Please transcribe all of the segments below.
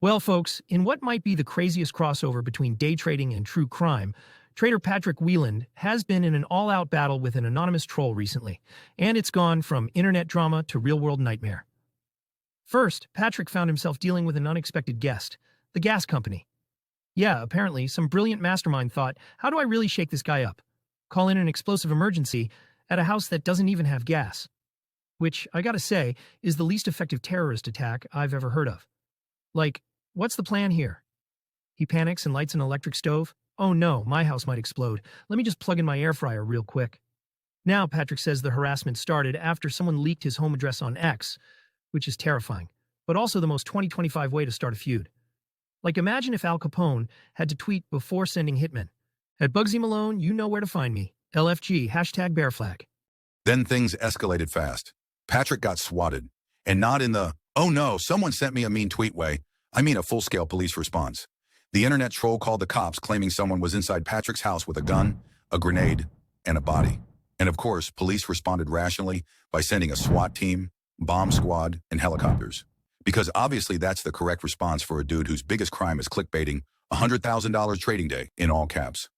Well, folks, in what might be the craziest crossover between day trading and true crime, trader Patrick Wieland has been in an all-out battle with an anonymous troll recently, and it's gone from internet drama to real-world nightmare. First, Patrick found himself dealing with an unexpected guest, the gas company. Yeah, apparently, some brilliant mastermind thought, how do I really shake this guy up? Call in an explosive emergency at a house that doesn't even have gas. Which, I gotta say, is the least effective terrorist attack I've ever heard of. Like, what's the plan here? He panics and lights an electric stove. Oh no, my house might explode. Let me just plug in my air fryer real quick. Now, Patrick says the harassment started after someone leaked his home address on X, which is terrifying, but also the most 2025 way to start a feud. Like, imagine if Al Capone had to tweet before sending hitmen. At Bugsy Malone, you know where to find me. LFG, hashtag bear flag. Then things escalated fast. Patrick got swatted, and not in the, oh no, someone sent me a mean tweet way. I mean a full-scale police response. The internet troll called the cops claiming someone was inside Patrick's house with a gun, a grenade, and a body. And of course, police responded rationally by sending a SWAT team, bomb squad, and helicopters. Because obviously that's the correct response for a dude whose biggest crime is clickbaiting $100,000 trading day in all caps.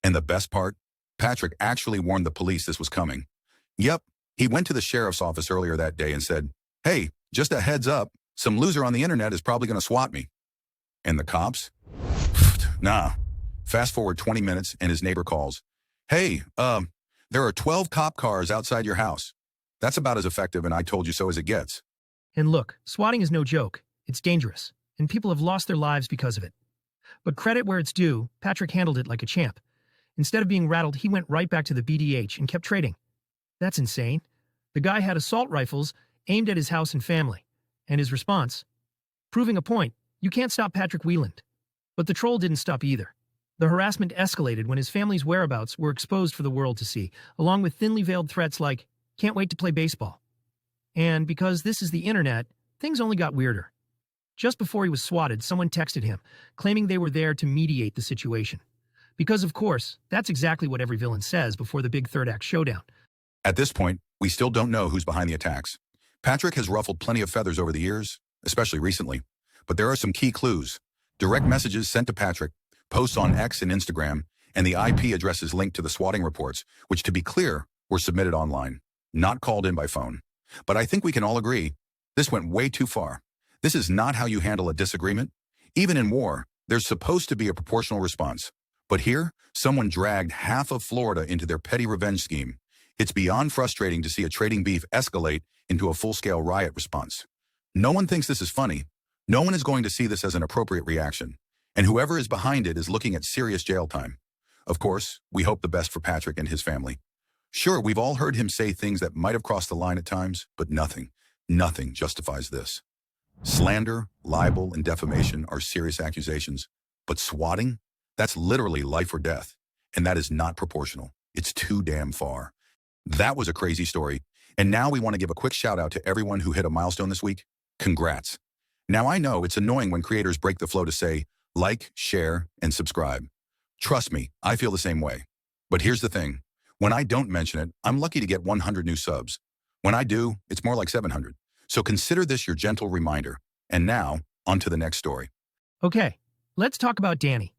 And the best part? Patrick actually warned the police this was coming. Yep, he went to the sheriff's office earlier that day and said, hey, just a heads up, some loser on the internet is probably going to swat me. And the cops? Nah. Fast forward 20 minutes and his neighbor calls. Hey, there are 12 cop cars outside your house. That's about as effective and I told you so as it gets. And look, swatting is no joke. It's dangerous, and people have lost their lives because of it. But credit where it's due, Patrick handled it like a champ. Instead of being rattled, he went right back to the BDH and kept trading. That's insane. The guy had assault rifles aimed at his house and family. And his response? Proving a point, you can't stop Patrick Wieland. But the troll didn't stop either. The harassment escalated when his family's whereabouts were exposed for the world to see, along with thinly veiled threats like, can't wait to play baseball. And because this is the internet, things only got weirder. Just before he was swatted, someone texted him, claiming they were there to mediate the situation. Because, of course, that's exactly what every villain says before the big third-act showdown. At this point, we still don't know who's behind the attacks. Patrick has ruffled plenty of feathers over the years, especially recently. But there are some key clues. Direct messages sent to Patrick, posts on X and Instagram, and the IP addresses linked to the swatting reports, which, to be clear, were submitted online, not called in by phone. But I think we can all agree, this went way too far. This is not how you handle a disagreement. Even in war, there's supposed to be a proportional response. But here, someone dragged half of Florida into their petty revenge scheme. It's beyond frustrating to see a trading beef escalate into a full-scale riot response. No one thinks this is funny. No one is going to see this as an appropriate reaction. And whoever is behind it is looking at serious jail time. Of course, we hope the best for Patrick and his family. Sure, we've all heard him say things that might have crossed the line at times, but nothing justifies this. Slander, libel, and defamation are serious accusations. But swatting? That's literally life or death. And that is not proportional. It's too damn far. That was a crazy story. And now we want to give a quick shout out to everyone who hit a milestone this week. Congrats. Now I know it's annoying when creators break the flow to say, like, share, and subscribe. Trust me, I feel the same way. But here's the thing. When I don't mention it, I'm lucky to get 100 new subs. When I do, it's more like 700. So consider this your gentle reminder. And now, on to the next story. Okay, let's talk about Danny.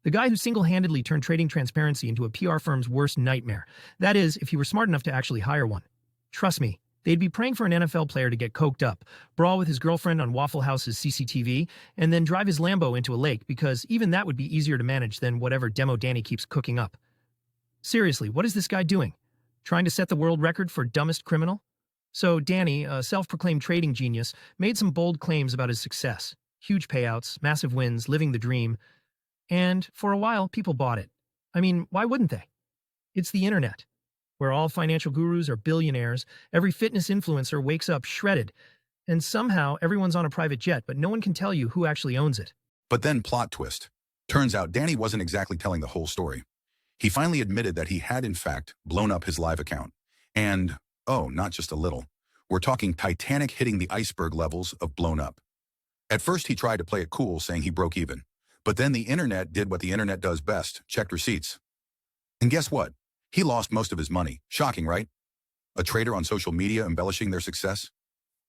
The guy who single-handedly turned trading transparency into a PR firm's worst nightmare. That is, if he were smart enough to actually hire one. Trust me, they'd be praying for an NFL player to get coked up, brawl with his girlfriend on Waffle House's CCTV, and then drive his Lambo into a lake because even that would be easier to manage than whatever demo Danny keeps cooking up. Seriously, what is this guy doing? Trying to set the world record for dumbest criminal? So Danny, a self-proclaimed trading genius, made some bold claims about his success. Huge payouts, massive wins, living the dream. And for a while, people bought it. I mean, why wouldn't they? It's the internet, where all financial gurus are billionaires, every fitness influencer wakes up shredded, and somehow everyone's on a private jet, but no one can tell you who actually owns it. But then plot twist. Turns out Danny wasn't exactly telling the whole story. He finally admitted that he had, in fact, blown up his live account. And, oh, not just a little. We're talking Titanic hitting the iceberg levels of blown up. At first, he tried to play it cool, saying he broke even. But then the internet did what the internet does best, checked receipts. And guess what? He lost most of his money. Shocking, right? A trader on social media embellishing their success?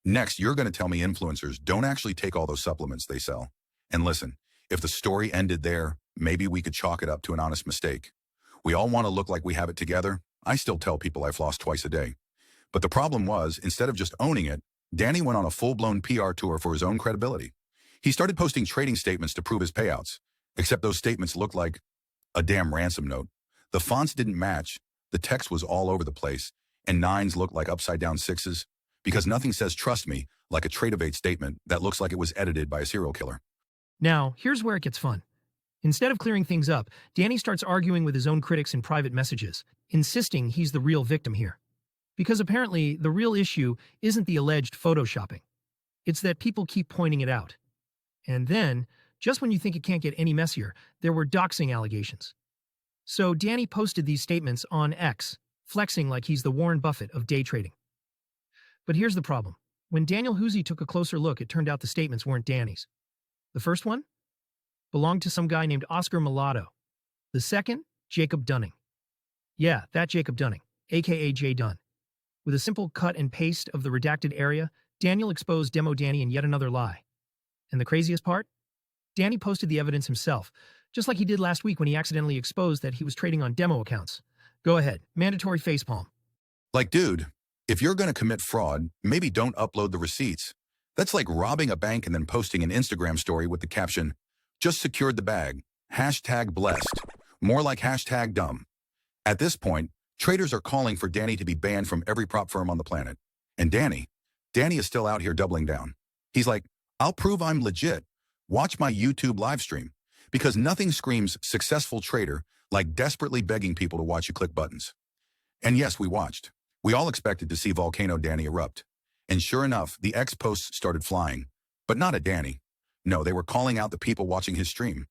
Next, you're going to tell me influencers don't actually take all those supplements they sell. And listen, if the story ended there, maybe we could chalk it up to an honest mistake. We all want to look like we have it together. I still tell people I floss twice a day. But the problem was, instead of just owning it, Danny went on a full-blown PR tour for his own credibility. He started posting trading statements to prove his payouts, except those statements looked like a damn ransom note. The fonts didn't match, the text was all over the place, and nines looked like upside-down sixes, because nothing says trust me like a Trade statement that looks like it was edited by a serial killer. Now, here's where it gets fun. Instead of clearing things up, Danny starts arguing with his own critics in private messages, insisting he's the real victim here. Because apparently, the real issue isn't the alleged photoshopping. It's that people keep pointing it out. And then, just when you think it can't get any messier, there were doxing allegations. So Danny posted these statements on X, flexing like he's the Warren Buffett of day trading. But here's the problem. When Daniel Housie took a closer look, it turned out the statements weren't Danny's. The first one belonged to some guy named Oscar Mulatto. The second, Jacob Dunning. Yeah, that Jacob Dunning, aka J. Dunn. With a simple cut and paste of the redacted area, Daniel exposed Demo Danny in yet another lie. And the craziest part? Danny posted the evidence himself, just like he did last week when he accidentally exposed that he was trading on demo accounts. Go ahead, mandatory facepalm. Like, dude, if you're going to commit fraud, maybe don't upload the receipts. That's like robbing a bank and then posting an Instagram story with the caption, "Just secured the bag, #blessed," more like #dumb. At this point, traders are calling for Danny to be banned from every prop firm on the planet. And Danny is still out here doubling down. He's like, I'll prove I'm legit. Watch my YouTube live stream. Because nothing screams successful trader like desperately begging people to watch you click buttons. And yes, we watched. We all expected to see Volcano Danny erupt. And sure enough, the X posts started flying. But not at Danny. No, they were calling out the people watching his stream.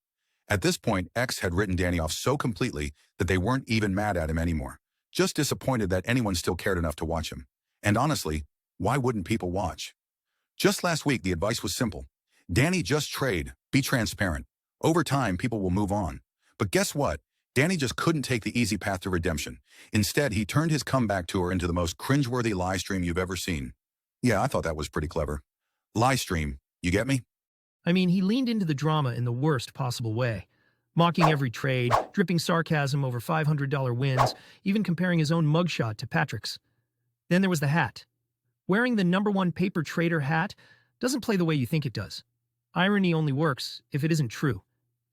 At this point, X had written Danny off so completely that they weren't even mad at him anymore. Just disappointed that anyone still cared enough to watch him. And honestly, why wouldn't people watch? Just last week, the advice was simple. Danny, just trade. Be transparent. Over time, people will move on. But guess what? Danny just couldn't take the easy path to redemption. Instead, he turned his comeback tour into the most cringeworthy live stream you've ever seen. Yeah, I thought that was pretty clever. Live stream, you get me? I mean, he leaned into the drama in the worst possible way. Mocking every trade, dripping sarcasm over $500 wins, even comparing his own mugshot to Patrick's. Then there was the hat. Wearing the #1 paper trader hat doesn't play the way you think it does. Irony only works if it isn't true.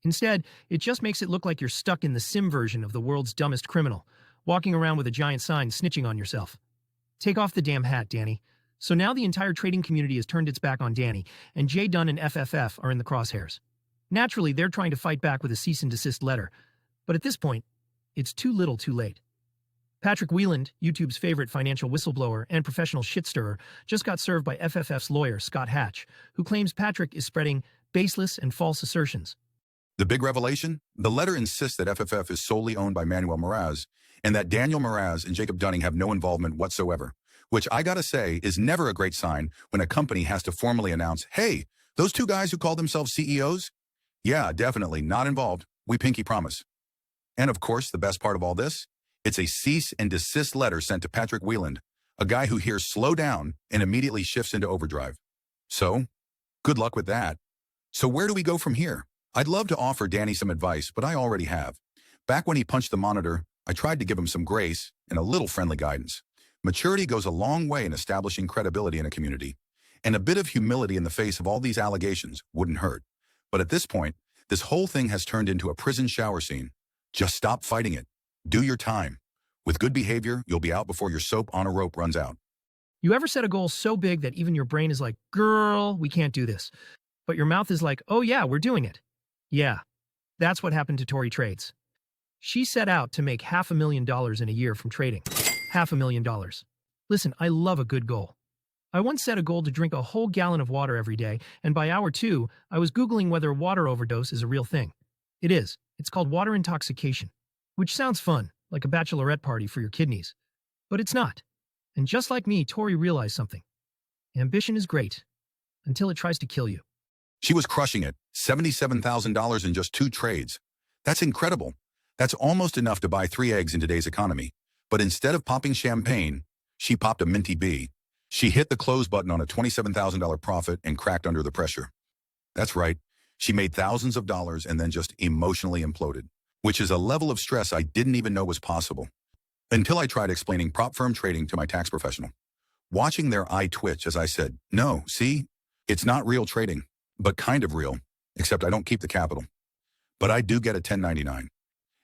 Instead, it just makes it look like you're stuck in the sim version of the world's dumbest criminal, walking around with a giant sign snitching on yourself. Take off the damn hat, Danny. So now the entire trading community has turned its back on Danny, and J. Dunn and FFF are in the crosshairs. Naturally, they're trying to fight back with a cease and desist letter, but at this point, it's too little too late. Patrick Wieland, YouTube's favorite financial whistleblower and professional shitstirrer, just got served by FFF's lawyer, Scott Hatch, who claims Patrick is spreading baseless and false assertions. The big revelation? The letter insists that FFF is solely owned by Manuel Moraz, and that Daniel Moraz and Jacob Dunning have no involvement whatsoever, which I gotta say is never a great sign when a company has to formally announce, hey, those two guys who call themselves CEOs? Yeah, definitely not involved. We pinky promise. And of course, the best part of all this? It's a cease and desist letter sent to Patrick Wieland, a guy who hears slow down and immediately shifts into overdrive. So, good luck with that. So where do we go from here? I'd love to offer Danny some advice, but I already have. Back when he punched the monitor, I tried to give him some grace and a little friendly guidance. Maturity goes a long way in establishing credibility in a community, and a bit of humility in the face of all these allegations wouldn't hurt. But at this point, this whole thing has turned into a prison shower scene. Just stop fighting it. Do your time. With good behavior, you'll be out before your soap on a rope runs out. You ever set a goal so big that even your brain is like, girl, we can't do this. But your mouth is like, oh yeah, we're doing it. Yeah, that's what happened to Tori Trades. She set out to make $500,000 in a year from trading. $500,000. Listen, I love a good goal. I once set a goal to drink a whole gallon of water every day, and by hour 2, I was Googling whether water overdose is a real thing. It is. It's called water intoxication, which sounds fun, like a bachelorette party for your kidneys. But it's not. And just like me, Tori realized something. Ambition is great, until it tries to kill you. She was crushing it. $77,000 in just 2 trades. That's incredible. That's almost enough to buy 3 eggs in today's economy. But instead of popping champagne, she popped a minty bee. She hit the close button on a $27,000 profit and cracked under the pressure. That's right. She made thousands of dollars and then just emotionally imploded, which is a level of stress I didn't even know was possible. Until I tried explaining prop firm trading to my tax professional. Watching their eye twitch as I said, no, see, it's not real trading, but kind of real, except I don't keep the capital. But I do get a 1099.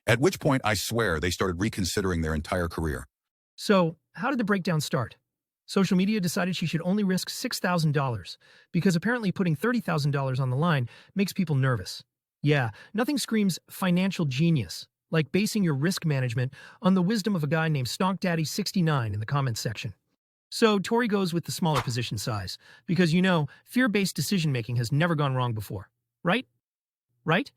At which point I swear they started reconsidering their entire career. So, how did the breakdown start? Social media decided she should only risk $6,000 because apparently putting $30,000 on the line makes people nervous. Yeah, nothing screams financial genius like basing your risk management on the wisdom of a guy named StonkDaddy69 in the comments section. So Tori goes with the smaller position size because, fear-based decision-making has never gone wrong before. Right? Right?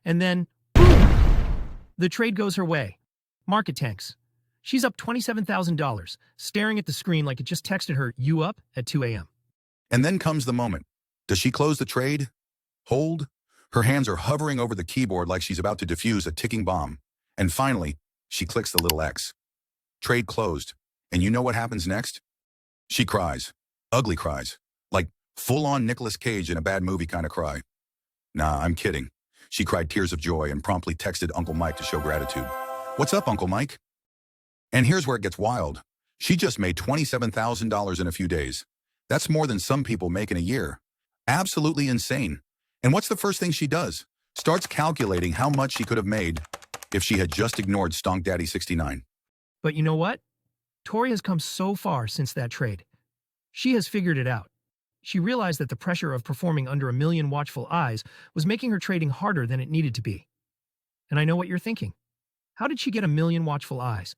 And then, boom! The trade goes her way. Market tanks. She's up $27,000, staring at the screen like it just texted her, "You up?" at 2 a.m. And then comes the moment. Does she close the trade? Hold? Her hands are hovering over the keyboard like she's about to defuse a ticking bomb. And finally, she clicks the little X. Trade closed. And you know what happens next? She cries. Ugly cries. Like full-on Nicolas Cage in a bad movie kind of cry. Nah, I'm kidding. She cried tears of joy and promptly texted Uncle Mike to show gratitude. What's up, Uncle Mike? And here's where it gets wild. She just made $27,000 in a few days. That's more than some people make in a year. Absolutely insane. And what's the first thing she does? Starts calculating how much she could have made if she had just ignored StonkDaddy69. But you know what? Tori has come so far since that trade. She has figured it out. She realized that the pressure of performing under a million watchful eyes was making her trading harder than it needed to be. And I know what you're thinking. How did she get a million watchful eyes?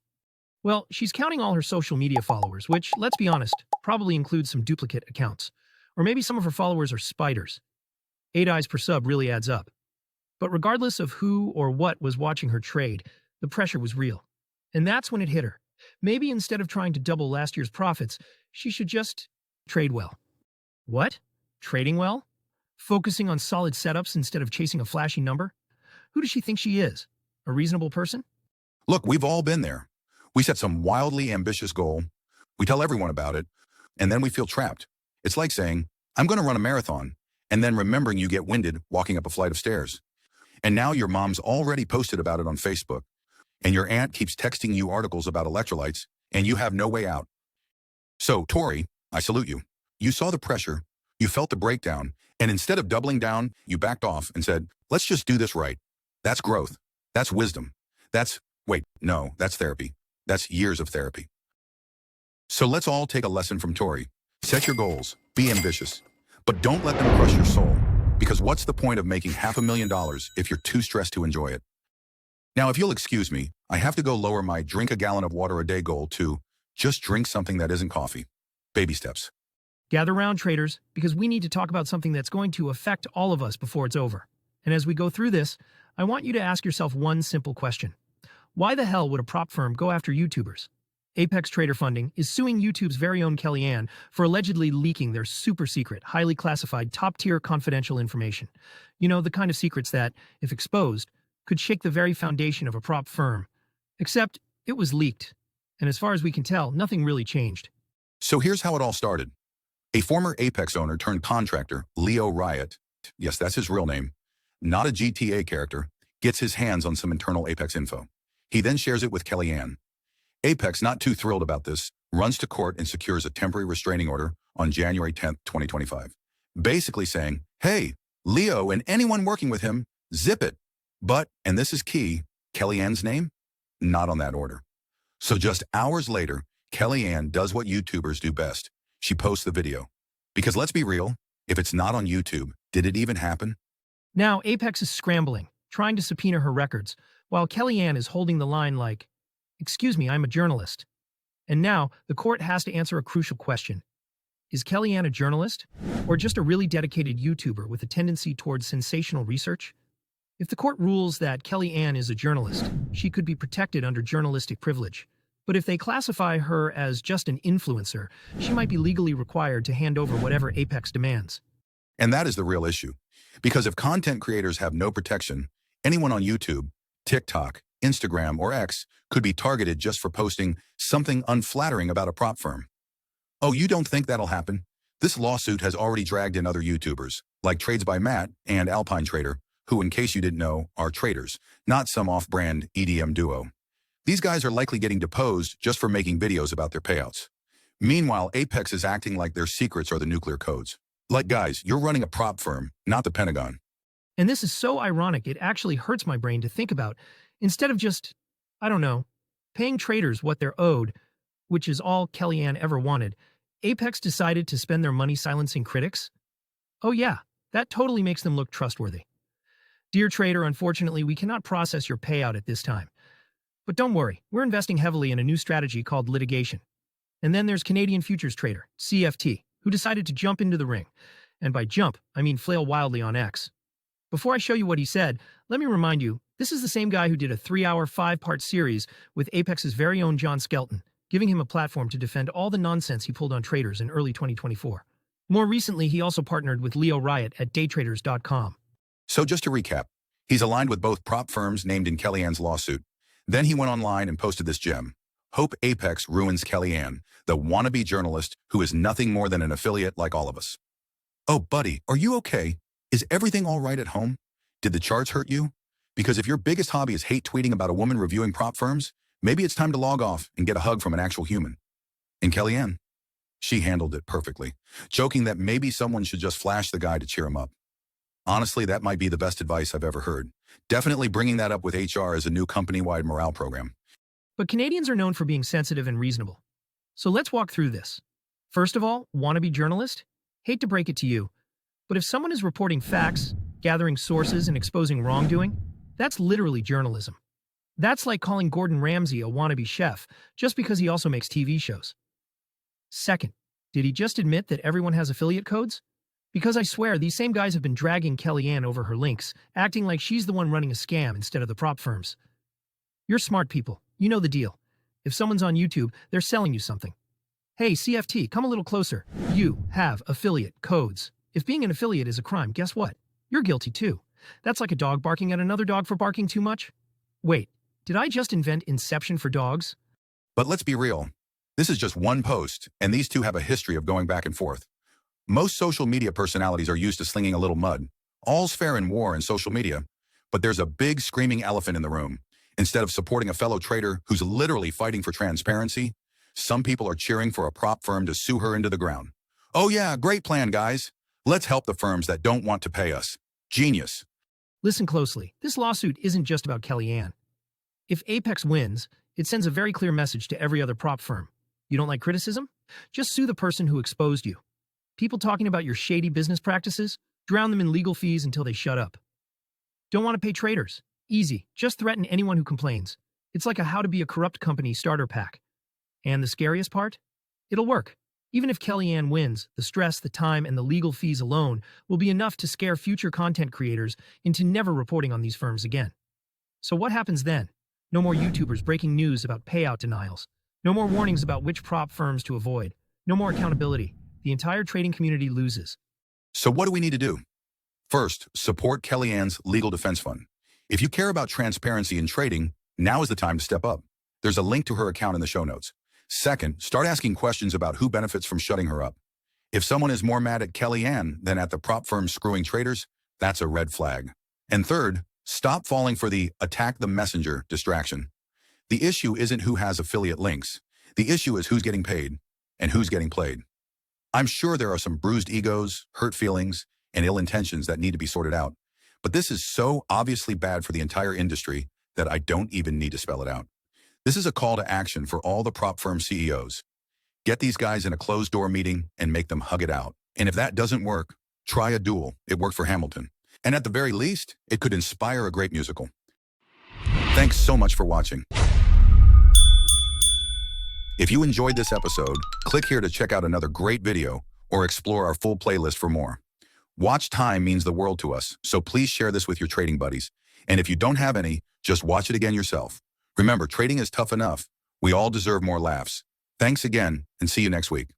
Well, she's counting all her social media followers, which, let's be honest, probably includes some duplicate accounts. Or maybe some of her followers are spiders. 8 eyes per sub really adds up. But regardless of who or what was watching her trade, the pressure was real. And that's when it hit her. Maybe instead of trying to double last year's profits, she should just trade well. What? Trading well? Focusing on solid setups instead of chasing a flashy number? Who does she think she is? A reasonable person? Look, we've all been there. We set some wildly ambitious goal. We tell everyone about it, and then we feel trapped. It's like saying, I'm going to run a marathon, and then remembering you get winded walking up a flight of stairs. And now your mom's already posted about it on Facebook, and your aunt keeps texting you articles about electrolytes, and you have no way out. So, Tori, I salute you. You saw the pressure, you felt the breakdown, and instead of doubling down, you backed off and said, let's just do this right. That's growth. That's wisdom. That's therapy. That's years of therapy. So let's all take a lesson from Tori. Set your goals, be ambitious, but don't let them crush your soul. Because what's the point of making $500,000 if you're too stressed to enjoy it? Now, if you'll excuse me, I have to go lower my drink a gallon of water a day goal to just drink something that isn't coffee. Baby steps. Gather round, traders, because we need to talk about something that's going to affect all of us before it's over. And as we go through this, I want you to ask yourself one simple question. Why the hell would a prop firm go after YouTubers? Apex Trader Funding is suing YouTube's very own Kellyanne for allegedly leaking their super secret, highly classified, top-tier confidential information. You know, the kind of secrets that, if exposed, could shake the very foundation of a prop firm. Except, it was leaked. And as far as we can tell, nothing really changed. So here's how it all started. A former Apex owner turned contractor, Leo Riot, yes, that's his real name, not a GTA character, gets his hands on some internal Apex info. He then shares it with Kellyanne. Apex, not too thrilled about this, runs to court and secures a temporary restraining order on January 10th, 2025. Basically saying, hey, Leo and anyone working with him, zip it. But, and this is key, Kellyanne's name? Not on that order. So just hours later, Kellyanne does what YouTubers do best. She posts the video. Because let's be real, if it's not on YouTube, did it even happen? Now, Apex is scrambling, trying to subpoena her records, while Kellyanne is holding the line like, excuse me, I'm a journalist. And now, the court has to answer a crucial question. Is Kellyanne a journalist? Or just a really dedicated YouTuber with a tendency towards sensational research? If the court rules that Kellyanne is a journalist, she could be protected under journalistic privilege. But if they classify her as just an influencer, she might be legally required to hand over whatever Apex demands. And that is the real issue. Because if content creators have no protection, anyone on YouTube, TikTok, Instagram, or X could be targeted just for posting something unflattering about a prop firm. Oh, you don't think that'll happen? This lawsuit has already dragged in other YouTubers, like Trades by Matt and Alpine Trader, who, in case you didn't know, are traders, not some off-brand EDM duo. These guys are likely getting deposed just for making videos about their payouts. Meanwhile, Apex is acting like their secrets are the nuclear codes. Like, guys, you're running a prop firm, not the Pentagon. And this is so ironic it actually hurts my brain to think about. Instead of just, I don't know, paying traders what they're owed, which is all Kellyanne ever wanted, Apex decided to spend their money silencing critics? Oh yeah, that totally makes them look trustworthy. Dear trader, unfortunately, we cannot process your payout at this time. But don't worry, we're investing heavily in a new strategy called litigation. And then there's Canadian futures trader, CFT, who decided to jump into the ring. And by jump, I mean flail wildly on X. Before I show you what he said, let me remind you, this is the same guy who did a 3-hour, 5-part series with Apex's very own John Skelton, giving him a platform to defend all the nonsense he pulled on traders in early 2024. More recently, he also partnered with Leo Riot at daytraders.com. So just to recap, he's aligned with both prop firms named in Kellyanne's lawsuit. Then he went online and posted this gem. Hope Apex ruins Kellyanne, the wannabe journalist who is nothing more than an affiliate like all of us. Oh, buddy, are you okay? Is everything all right at home? Did the charts hurt you? Because if your biggest hobby is hate tweeting about a woman reviewing prop firms, maybe it's time to log off and get a hug from an actual human. And Kellyanne, she handled it perfectly, joking that maybe someone should just flash the guy to cheer him up. Honestly, that might be the best advice I've ever heard. Definitely bringing that up with HR as a new company-wide morale program. But Canadians are known for being sensitive and reasonable. So let's walk through this. First of all, wannabe journalist? Hate to break it to you, but if someone is reporting facts, gathering sources, and exposing wrongdoing, that's literally journalism. That's like calling Gordon Ramsay a wannabe chef just because he also makes TV shows. Second, did he just admit that everyone has affiliate codes? Because I swear, these same guys have been dragging Kellyanne over her links, acting like she's the one running a scam instead of the prop firms. You're smart people. You know the deal. If someone's on YouTube, they're selling you something. Hey, CFT, come a little closer. You have affiliate codes. If being an affiliate is a crime, guess what? You're guilty too. That's like a dog barking at another dog for barking too much. Wait, did I just invent Inception for dogs? But let's be real. This is just one post, and these two have a history of going back and forth. Most social media personalities are used to slinging a little mud. All's fair in war and social media. But there's a big screaming elephant in the room. Instead of supporting a fellow trader who's literally fighting for transparency, some people are cheering for a prop firm to sue her into the ground. Oh yeah, great plan, guys. Let's help the firms that don't want to pay us. Genius. Listen closely. This lawsuit isn't just about Kellyanne. If Apex wins, it sends a very clear message to every other prop firm. You don't like criticism? Just sue the person who exposed you. People talking about your shady business practices? Drown them in legal fees until they shut up. Don't want to pay traders? Easy. Just threaten anyone who complains. It's like a how to be a corrupt company starter pack. And the scariest part? It'll work. Even if Kellyanne wins, the stress, the time, and the legal fees alone will be enough to scare future content creators into never reporting on these firms again. So what happens then? No more YouTubers breaking news about payout denials. No more warnings about which prop firms to avoid. No more accountability. The entire trading community loses. So what do we need to do? First, support Kellyanne's Legal Defense Fund. If you care about transparency in trading, now is the time to step up. There's a link to her account in the show notes. Second, start asking questions about who benefits from shutting her up. If someone is more mad at Kellyanne than at the prop firm screwing traders, that's a red flag. And third, stop falling for the attack the messenger distraction. The issue isn't who has affiliate links. The issue is who's getting paid and who's getting played. I'm sure there are some bruised egos, hurt feelings, and ill intentions that need to be sorted out. But this is so obviously bad for the entire industry that I don't even need to spell it out. This is a call to action for all the prop firm CEOs. Get these guys in a closed-door meeting and make them hug it out. And if that doesn't work, try a duel. It worked for Hamilton. And at the very least, it could inspire a great musical. Thanks so much for watching. If you enjoyed this episode, click here to check out another great video or explore our full playlist for more. Watch time means the world to us, so please share this with your trading buddies. And if you don't have any, just watch it again yourself. Remember, trading is tough enough. We all deserve more laughs. Thanks again, and see you next week.